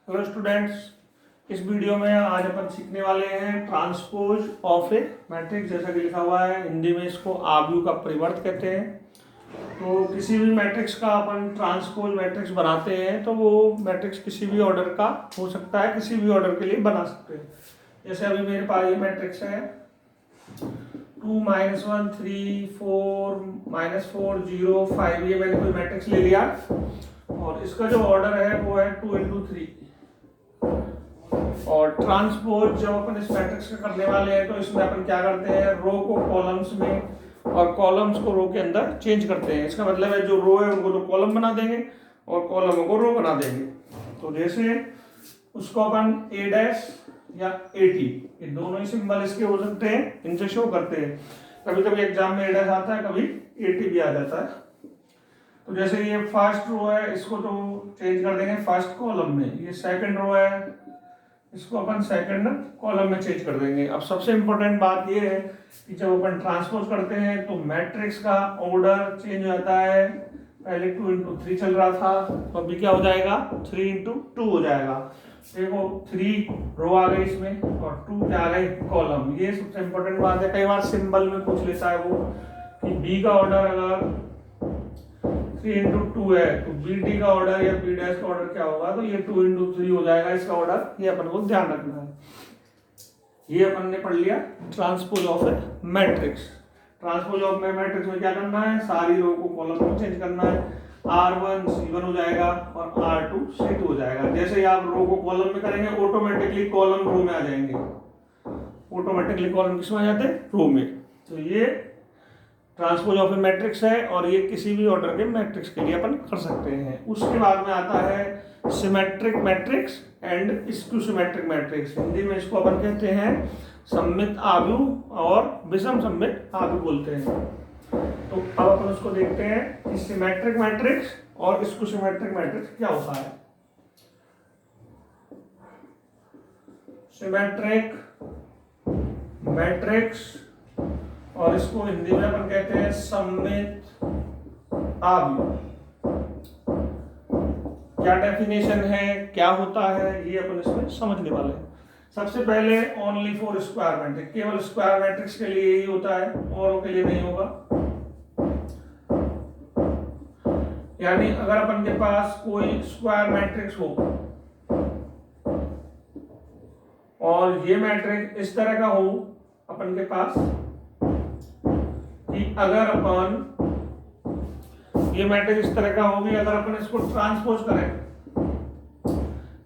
Hello students, इस video में आज अपन सीखने वाले हैं ट्रांसपोज ऑफ ए मैट्रिक्स। जैसा कि लिखा हुआ है हिंदी में इसको आव्यूह का परिवर्त कहते हैं। तो किसी भी मैट्रिक्स का अपन ट्रांसपोज मैट्रिक्स बनाते हैं तो वो मैट्रिक्स किसी भी ऑर्डर का हो सकता है, किसी भी ऑर्डर के लिए बना सकते हैं। जैसे अभी मेरे पास ये मैट्रिक्स है 2 -1 3 4 -4 0 5। ये मैंने कोई मैट्रिक्स ले लिया और इसका जो ऑर्डर है वो है 2 × 3। और ट्रांसपोज जब अपन इस मैट्रिक्स का करने वाले हैं तो इसमें अपन क्या करते हैं, रो को कॉलम्स में और कॉलम्स को रो के अंदर चेंज करते हैं। इसका मतलब है जो रो है उनको तो कॉलम बना देंगे और कॉलमों को रो बना देंगे। तो जैसे उसको अपन ए डैश या ए टी, ये दोनों ही सिंबल इसके हो सकते हैं, इनसे शो करते हैं। कभी कभी एग्जाम में ए डैश आता है, कभी ए टी भी आ जाता है। तो जैसे ये फर्स्ट रो है, इसको तो चेंज कर देंगे फर्स्ट कॉलम में। ये सेकंड रो है, इसको अपन सेकंड कॉलम में चेंज कर देंगे। अब सबसे इंपॉर्टेंट बात ये है कि जब अपन ट्रांसपोज करते हैं तो मैट्रिक्स का ऑर्डर चेंज हो जाता है। पहले 2 × 3 चल रहा था, तो अभी क्या हो जाएगा, 3 × 2 हो जाएगा। देखो 3 रो आ गई इसमें और 2 क्या आ गई, कॉलम। ये सबसे इंपॉर्टेंट बात है। कई बार सिंबल में पूछ लेता है वो कि बी का ऑर्डर अगर 3 × 2 है तो बी डी का ऑर्डर या बी डैश का ऑर्डर क्या होगा, तो ये 2 × 3 हो जाएगा इसका ऑर्डर। ये अपन को ध्यान रखना है। ये अपन ने पढ़ लिया transpose of A matrix. Transpose of A matrix में क्या करना है, सारी रो को कॉलम में चेंज करना है। R1 C1 हो जाएगा और R2 C2 हो जाएगा। जैसे ही आप रो को कॉलम में करेंगे ऑटोमेटिकली कॉलम रो में आ जाएंगे। ऑटोमेटिकली कॉलम किसमें आ जाते हैं, रो में। तो ये ट्रांसपोज ऑफ ए मैट्रिक्स है और ये किसी भी ऑर्डर के मैट्रिक्स के लिए अपन कर सकते हैं। उसके बाद में आता है symmetric matrix and skew symmetric matrix. Hindi में इसको अपन कहते हैं सममित आव्यूह और विषम सममित आव्यूह बोलते हैं। तो अब अपन उसको देखते हैं कि सिमेट्रिक मैट्रिक्स और स्क्यू सिमेट्रिक मैट्रिक्स क्या होता है। सिमेट्रिक मैट्रिक्स और इसको हिंदी में अपन कहते हैं सममित आव्यूह। क्या डेफिनेशन है, क्या होता है, ये अपन इसमें समझने वाले हैं। सबसे पहले ओनली फॉर स्क्वायर मैट्रिक्स, केवल स्क्वायर मैट्रिक्स के लिए ही होता है, औरों के लिए नहीं होगा। यानी अगर अपन के पास कोई स्क्वायर मैट्रिक्स हो और ये मैट्रिक्स इस तरह का हो अपन के पास कि अगर अपन ये मैट्रिक्स इस तरह का होगी, अगर अपन इसको ट्रांसपोज करें,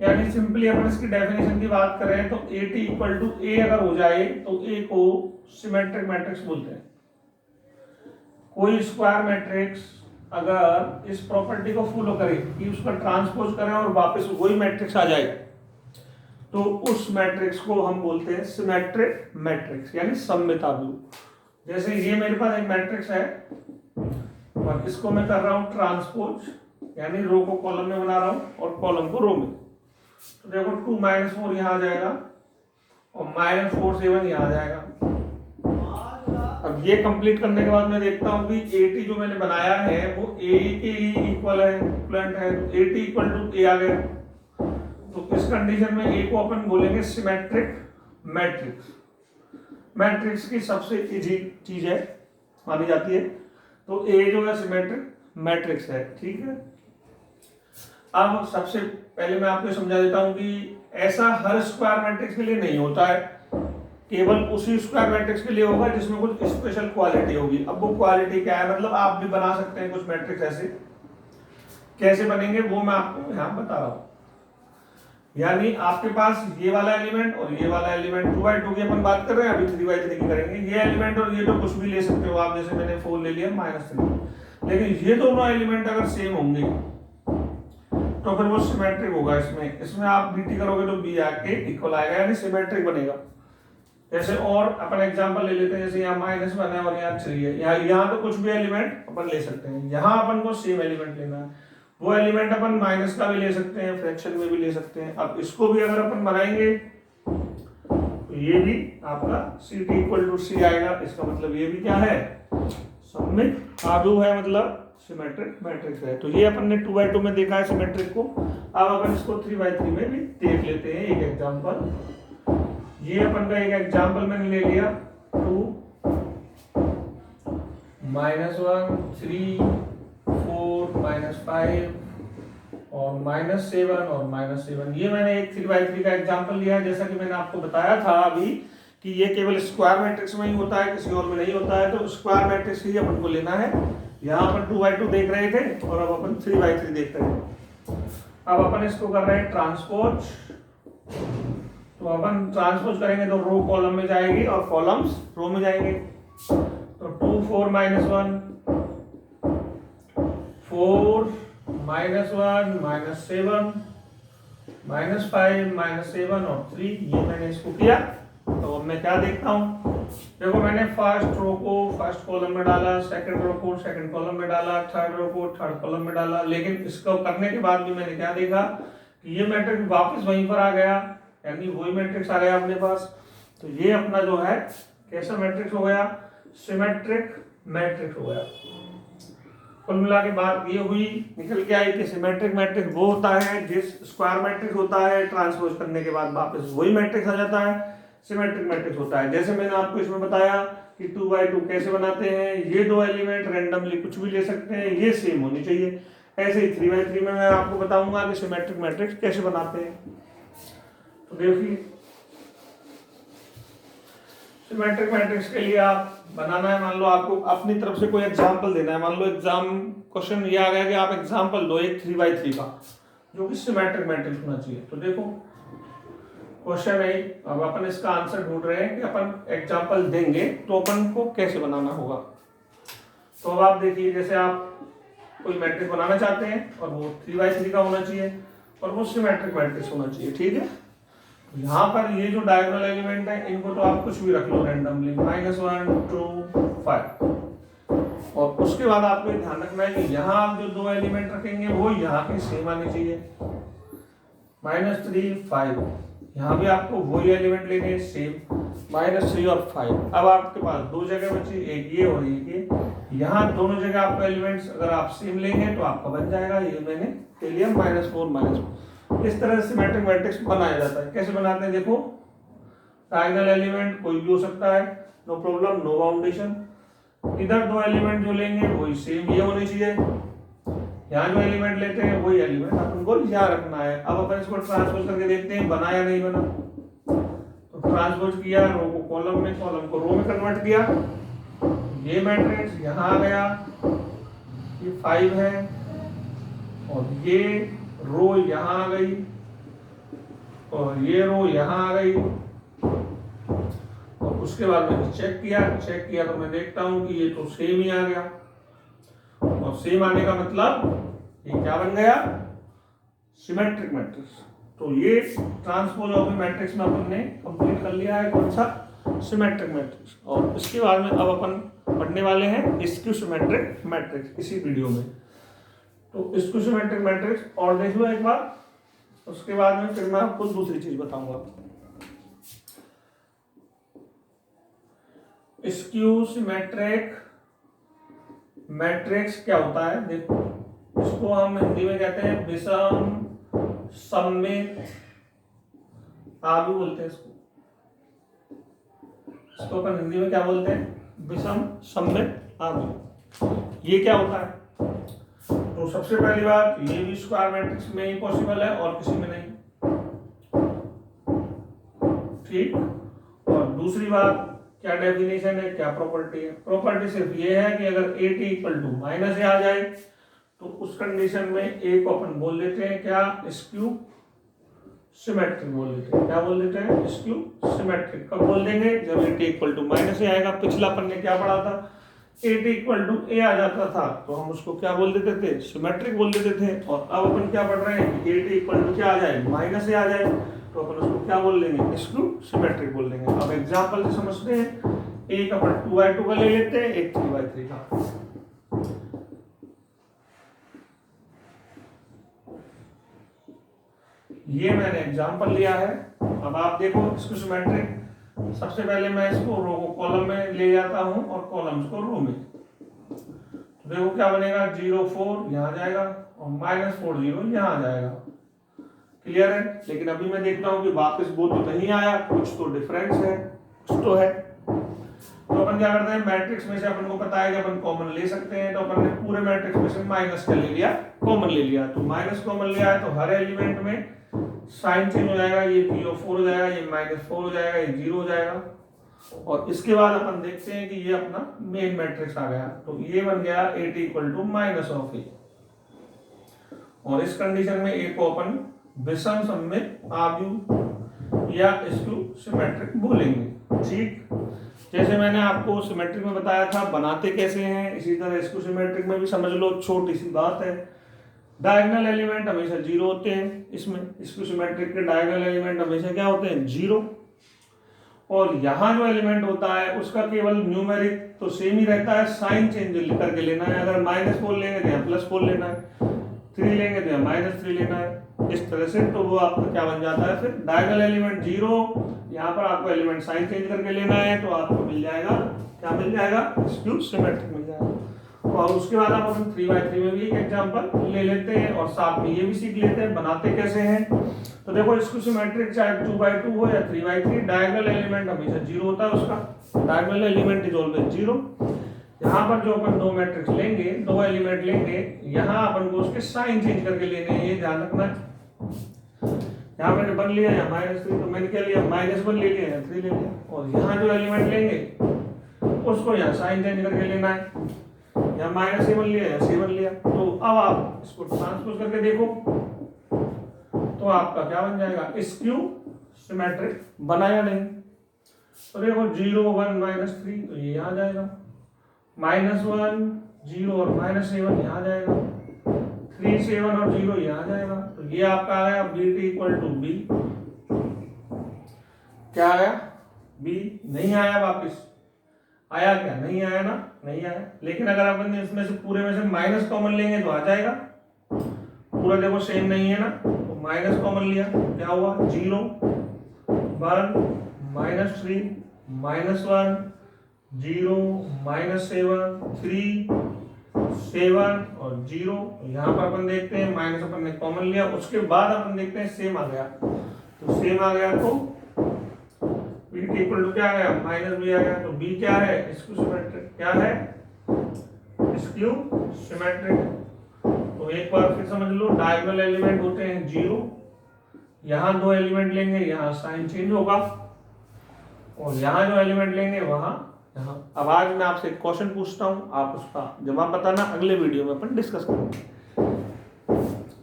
यानी सिंपली अपन इसकी डेफिनेशन की बात करें तो AT = A अगर हो जाए तो A को सिमेट्रिक मैट्रिक्स बोलते हैं। कोई स्क्वायर मैट्रिक्स अगर इस प्रॉपर्टी को फॉलो करे कि उसका ट्रांसपोज करें और वापस वही मैट्रिक्स आ जाए तो उस मैट्रिक्स को हम बोलते हैं सिमेट्रिक मैट्रिक्स, यानी सममित आव्यूह। जैसे ये मेरे पास एक मैट्रिक्स है और इसको मैं कर रहा हूं ट्रांसपोज, यानी रो को कॉलम में बना रहा हूं और कॉलम को रो में। तो देखो 2 -4 यहां आ जाएगा और -4 7 यहां आ जाएगा। अब ये कंप्लीट करने के बाद मैं देखता हूं कि AT जो मैंने बनाया है वो A के इक्वल है, इक्विवेलेंट है। तो AT = A आ गया। तो इस कंडीशन में A को अपन बोलेंगे सिमेट्रिक मैट्रिक्स। मैट्रिक्स की सबसे इजी चीज है, मानी जाती है। तो A जो है सिमेट्रिक मैट्रिक्स है, ठीक है। अब सबसे पहले मैं आपको समझा देता हूं कि ऐसा हर स्क्वायर मैट्रिक्स के लिए नहीं होता है, केवल उसी स्क्वायर मैट्रिक्स के लिए होगा जिसमें कुछ स्पेशल क्वालिटी होगी। अब वो क्वालिटी क्या है, मतलब आप भी बना सकते हैं कुछ मैट्रिक्स ऐसे। कैसे बनेंगे वो मैं आपको यहाँ बता रहा हूँ। यानी आपके पास ये वाला एलिमेंट और ये वाला एलिमेंट 2x2 की अपन बात कर रहे हैं, अभी 3x3 की करेंगे। ये एलिमेंट और ये तो कुछ भी ले सकते हो आप, जैसे मैंने 4 ले लिया -3। लेकिन ये दोनों एलिमेंट अगर सेम होंगे तो फिर वो सिमेट्रिक होगा। इसमें आप BT करोगे तो B आके इक्वल आएगा, यानी सिमेट्रिक बनेगा। जैसे और अपन एग्जांपल ले लेते हैं, जैसे यहाँ -1 है और यहाँ 3 है। यहाँ तो कुछ भी एलिमेंट अपन ले सकते हैं। यहाँ अपन को सेम एलिमेंट लेना है। वो एलिमेंट अपन माइनस का भी ले सकते हैं, फ्रैक्शन में भी ले सकते हैं। अब इसको भी अगर अपन बनाएंगे तो ये भी आपका CT = C आएगा। इसका मतलब ये भी क्या है, सममित आव्यूह है, मतलब सिमेट्रिक मैट्रिक्स है। तो ये अपन ने 2x2 में देखा है सिमेट्रिक को। अब अपन इसको 3x3 में भी देख लेते हैं एक एग्जांपल। ये अपन का एक एग्जांपल मैंने ले लिया 2 -1 3 4 -5 और -7 और -7। ये मैंने एक 3x3 का एग्जांपल लिया है। जैसा कि मैंने आपको बताया था अभी कि ये केवल स्क्वायर मैट्रिक्स में ही होता है, किसी और में नहीं होता है। तो स्क्वायर मैट्रिक्स ही अपन को लेना है। यहाँ अपन 2x2 देख रहे थे और अब अपन 3x3 देख रहे हैं। अब अपन इसको कर रहे हैं ट्रांसपोज। तो अपन ट्रांसपोज करेंगे तो रो कॉलम में जाएगी और कॉलम्स रो में जाएंगे। तो 2 4 -1 4 -1 -7 -5 -7 और 3। ये मैंने इसको किया। तो अब मैं क्या देखता हूँ, देखो मैंने फर्स्ट रो को फर्स्ट कॉलम में डाला, सेकंड रो को सेकंड कॉलम में डाला, थर्ड रो को थर्ड कॉलम में डाला। लेकिन इसको करने के बाद भी मैंने क्या देखा कि ये मैट्रिक्स वापस वहीं पर आ गया, यानी वही मैट्रिक्स आ गया अपने पास। तो ये अपना जो है कैसा मैट्रिक्स हो गया, सिमेट्रिक मैट्रिक्स हो गया। कुल मिला के बात ये हुई, निकल के आई कि सिमेट्रिक मैट्रिक्स वो होता है जिस स्क्वायर मैट्रिक्स होता है ट्रांसपोज करने के बाद वापस वही मैट्रिक्स आ जाता है, सिमेट्रिक मैट्रिक्स होता है। जैसे मैंने आपको इसमें बताया कि 2x2 कैसे बनाते हैं, ये दो एलिमेंट रैंडमली कुछ भी ले सकते हैं, ये सेम होनी चाहिए। ऐसे ही 3x3 में मैं आपको बताऊंगा कि सिमेट्रिक मैट्रिक्स कैसे बनाते हैं। तो देखिए सिमेट्रिक मैट्रिक्स के लिए आप बनाना है, मान लो आपको अपनी तरफ से कोई एग्जांपल देना है। मान लो एग्जाम क्वेश्चन ये आ गया कि आप एग्जांपल दो एक 3x3 का जो कि सिमेट्रिक मैट्रिक्स होना चाहिए। तो देखो क्वेश्चन है, अब अपन इसका आंसर ढूंढ रहे हैं कि अपन एग्जांपल देंगे तो अपन को कैसे बनाना होगा। तो अब आप देखिए, जैसे आप कोई मैट्रिक्स बनाना चाहते हैं और वो 3x3 का होना चाहिए और वो सिमेट्रिक मैट्रिक्स होना चाहिए, ठीक है। यहाँ पर ये जो डायगोनल एलिमेंट है इनको तो आप कुछ भी रख लो रैंडमली, -1 2 5। और उसके बाद आपको ध्यान रखना है कि यहाँ आप जो दो एलिमेंट रखेंगे वो यहाँ के सेम आने चाहिए, -3 5। यहाँ भी आपको वही एलिमेंट लेने सेम, -3 और 5। अब आपके पास दो जगह बची, एक ये और एक ये। यहाँ दोनों जगह आपको एलिमेंट्स अगर आप सेम लेंगे तो आपका बन जाएगा, ये मैंने ले लिया -4 -4। इस तरह से सिमेट्रिक मैट्रिक्स बनाया जाता है। कैसे बनाते हैं देखो, डायगोनल एलिमेंट कोई भी हो सकता है, नो प्रॉब्लम, नो बाउंडेशन। इधर दो एलिमेंट जो लेंगे वही सेम ये होने चाहिए, यहाँ जो एलिमेंट लेते हैं वही एलिमेंट अपन को यहाँ रखना है। अब अपन इसको ट्रांसपोज करके देखते हैं बना या नहीं बना। तो ट्रांसपोज किया, रो को कॉलम में, कॉलम को रो में कन्वर्ट किया। ये मैट्रिक्स यहाँ आ गया, ये 5 है और ये रो यहाँ आ गई और ये रो यहाँ आ गई। और उसके बाद मैंने चेक किया तो मैं देखता हूँ कि ये तो सेम ही आ गया। और सेम आने का मतलब ये क्या बन गया, सिमेट्रिक मैट्रिक्स। तो ये ट्रांसपोज ऑफ मैट्रिक्स में अपन ने कंप्लीट कर लिया है, कौन सा, सिमेट्रिक मैट्रिक्स। और इसके बाद में अब अपन पढ़ने वाले हैं स्क्यू सिमेट्रिक मैट्रिक्स इसी वीडियो में। तो स्क्यू सिमेट्रिक मैट्रिक्स और देख लो एक बार, उसके बाद में फिर मैं आपको दूसरी चीज बताऊंगा। स्क्यू सिमेट्रिक मैट्रिक्स क्या होता है देखो, इसको हम हिंदी में कहते हैं विषम सममित आव्यूह बोलते हैं इसको अपन हिंदी में क्या बोलते हैं, विषम सममित आव्यूह। ये क्या होता है, तो सबसे पहली बात ये भी स्क्वायर मैट्रिक्स में ही पॉसिबल है और किसी में नहीं, ठीक। और दूसरी बात क्या डेफिनेशन है, क्या प्रॉपर्टी है, प्रॉपर्टी सिर्फ ये है कि अगर AT = -a आ जाए तो उस कंडीशन में A को अपन बोल देते हैं क्या, स्क्यू सिमेट्रिक बोल देते हैं। क्या बोल देते हैं, स्क्यू सिमेट्रिक। कब बोल देंगे, जब AT = -a आएगा। पिछला अपन ने क्या पढ़ा था, AT = a आ जाता था तो हम उसको क्या बोल देते थे, सिमेट्रिक बोल देते थे। और अब अपन क्या पढ़ रहे हैं, AT = क्या आ जाए, -a आ जाए तो अपन उसको क्या बोल लेंगे, स्क्यू सिमेट्रिक बोल देंगे। अब एग्जांपल से समझते हैं, एक अपन 2x2 का ले लेते हैं, एक 3x3 का। ये मैंने एग्जांपल लिया है। अब आप देखो स्क्यू सिमेट्रिक, सबसे पहले मैं इसको रो को कॉलम में ले जाता हूं और कॉलम्स को रो में। देखो क्या बनेगा, 0 4 यहाँ जाएगा और -4 0 यहाँ आ जाएगा। क्लियर है। लेकिन अभी मैं देखता हूँ कि वापस वो तो नहीं आया, कुछ तो डिफरेंस है, कुछ तो है। तो अपन क्या करते हैं, मैट्रिक्स में से अपन को पता है कि अपन कॉमन ले सकते हैं, तो अपन ने पूरे मैट्रिक्स में से माइनस का ले लिया, कॉमन ले लिया। तो माइनस कॉमन लिया है तो हर एलिमेंट में साइन चेंज हो जाएगा, ये 0 4 हो जाएगा, ये -4 हो जाएगा, ये 0 हो जाएगा। और इसके बाद अपन देखते हैं कि ये अपना मेन मैट्रिक्स आ गया, तो ये बन गया AT इक्वल टू -A। और इस कंडीशन में A को अपन विषम सममित आव्यूह या स्क्यू सिमेट्रिक बोलेंगे। ठीक, जैसे मैंने आपको सिमेट्रिक में बताया था बनाते कैसे हैं, इसी तरह स्क्यू सिमेट्रिक में भी समझ लो, छोटी सी बात है। डायगोनल एलिमेंट हमेशा 0 होते हैं, इसमें स्क्यू सिमेट्रिक के डायगोनल एलिमेंट हमेशा क्या होते हैं, 0। और यहाँ जो एलिमेंट होता है उसका केवल न्यूमेरिक तो सेम ही रहता है, साइन चेंज करके लेना है। अगर -4 लेंगे तो यहाँ +4 लेना है, 3 लेंगे तो यहाँ -3 लेना है, इस तरह से। तो वो आपका क्या बन जाता है, फिर डायगोनल एलिमेंट 0, यहाँ पर आपको एलिमेंट साइन चेंज करके लेना है, तो आपको मिल जाएगा, क्या मिल जाएगा, स्क्यू सिमेट्रिक मिल जाएगा। और उसके बाद आप अपन 3x3 में भी एक एग्जांपल ले लेते हैं और साथ में ये भी सीख लेते हैं बनाते कैसे हैं। तो देखो स्क्यू सिमेट्रिक चाहे 2x2 हो या 3x3, डायगोनल एलिमेंट हमेशा 0 होता है, उसका डायगोनल एलिमेंट इज ऑलवेज 0। यहाँ पर जो अपन दो मैट्रिक्स लेंगे, दो एलिमेंट लेंगे, यहाँ अपन को उसके साइन चेंज करके लेने हैं, ये ध्यान रखना। यहाँ मैंने 1 लिया या -3, तो मैंने क्या लिया, -1 ले लिया या 3 ले लिया। और यहाँ जो एलिमेंट लेंगे उसको यहाँ साइन चेंज करके लेना है, यहाँ -7 लिया या 7 लिया। तो अब आप इसको ट्रांसपोज करके देखो तो आपका क्या बन जाएगा, स्क्यू सिमेट्रिक बना या नहीं। तो देखो 0 1 -3 तो ये आ जाएगा, -1 0 और -7 यहाँ आ जाएगा, 3 7 और 0 यहाँ आ जाएगा। तो ये आपका आ गया BT इक्वल टू B। क्या आया, B नहीं आया, वापिस आया क्या, नहीं आया ना, नहीं आया। लेकिन अगर अपन इसमें से पूरे में से माइनस कॉमन लेंगे तो आ जाएगा। पूरा देखो सेम नहीं है ना, तो माइनस कॉमन लिया, क्या हुआ, 0 1 -3 -1 0 -7 3 7 और 0। यहाँ पर अपन देखते हैं माइनस अपन ने कॉमन लिया, उसके बाद अपन देखते हैं सेम आ गया। तो सेम आ गया तो BT इक्वल टू क्या आ गया, माइनस B आ गया। तो B क्या है, स्क्यू सिमेट्रिक। क्या है, स्क्यू सिमेट्रिक। तो एक बार फिर समझ लो, डायगोनल एलिमेंट होते हैं 0, यहाँ दो एलिमेंट लेंगे, यहाँ साइन चेंज होगा, और यहाँ जो एलिमेंट लेंगे वहां यहाँ। अब आज मैं आपसे एक क्वेश्चन पूछता हूँ, आप उसका जवाब बताना, अगले वीडियो में अपन डिस्कस करेंगे।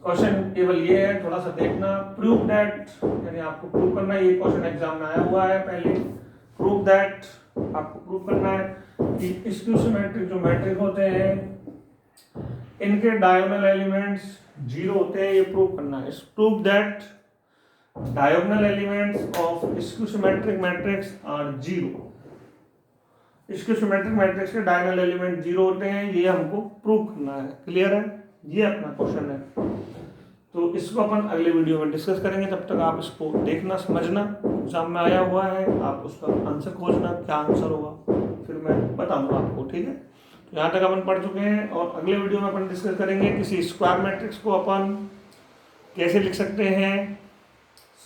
क्वेश्चन केवल ये है, थोड़ा सा देखना, प्रूव दैट, यानी आपको प्रूव करना है, ये क्वेश्चन एग्जाम में आया हुआ है पहले। प्रूव दैट, आपको प्रूव करना है कि स्क्यू सिमेट्रिक जो मैट्रिक होते हैं इनके डायगोनल एलिमेंट्स 0 होते हैं, ये प्रूव करना है। Prove that diagonal elements of skew symmetric matrix are 0। Skew symmetric matrix के डायगोनल एलिमेंट 0 होते हैं, ये हमको प्रूव करना है। क्लियर है, ये अपना क्वेश्चन है। तो इसको अपन अगले वीडियो में डिस्कस करेंगे, तब तक आप इसको देखना, समझना, एग्जाम में आया हुआ है, आप उसका आंसर खोजना, क्या आंसर होगा फिर मैं बताऊंगा आपको। ठीक है, तो यहाँ तक अपन पढ़ चुके हैं, और अगले वीडियो में अपन डिस्कस करेंगे किसी स्क्वायर मैट्रिक्स को अपन कैसे लिख सकते हैं,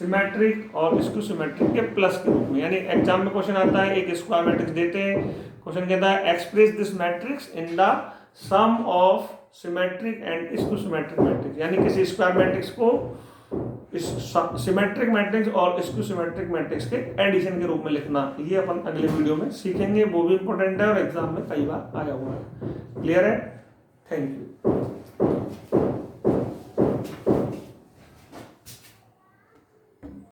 सिमेट्रिक और स्क्यू सिमेट्रिक के प्लस के रूप में। यानी एग्जाम में क्वेश्चन आता है, एक स्क्वायर मैट्रिक्स देते हैं, क्वेश्चन कहता है express this matrix in the sum of symmetric and skew symmetric matrix. यानी किसी स्क्वायर मैट्रिक्स को इस सिमेट्रिक मैट्रिक्स और स्क्यू सिमेट्रिक मैट्रिक्स के एडिशन के रूप में लिखना, ये अपन अगले वीडियो में सीखेंगे। वो भी इंपॉर्टेंट है और एग्जाम में कई बार आया हुआ है। क्लियर है, थैंक यू।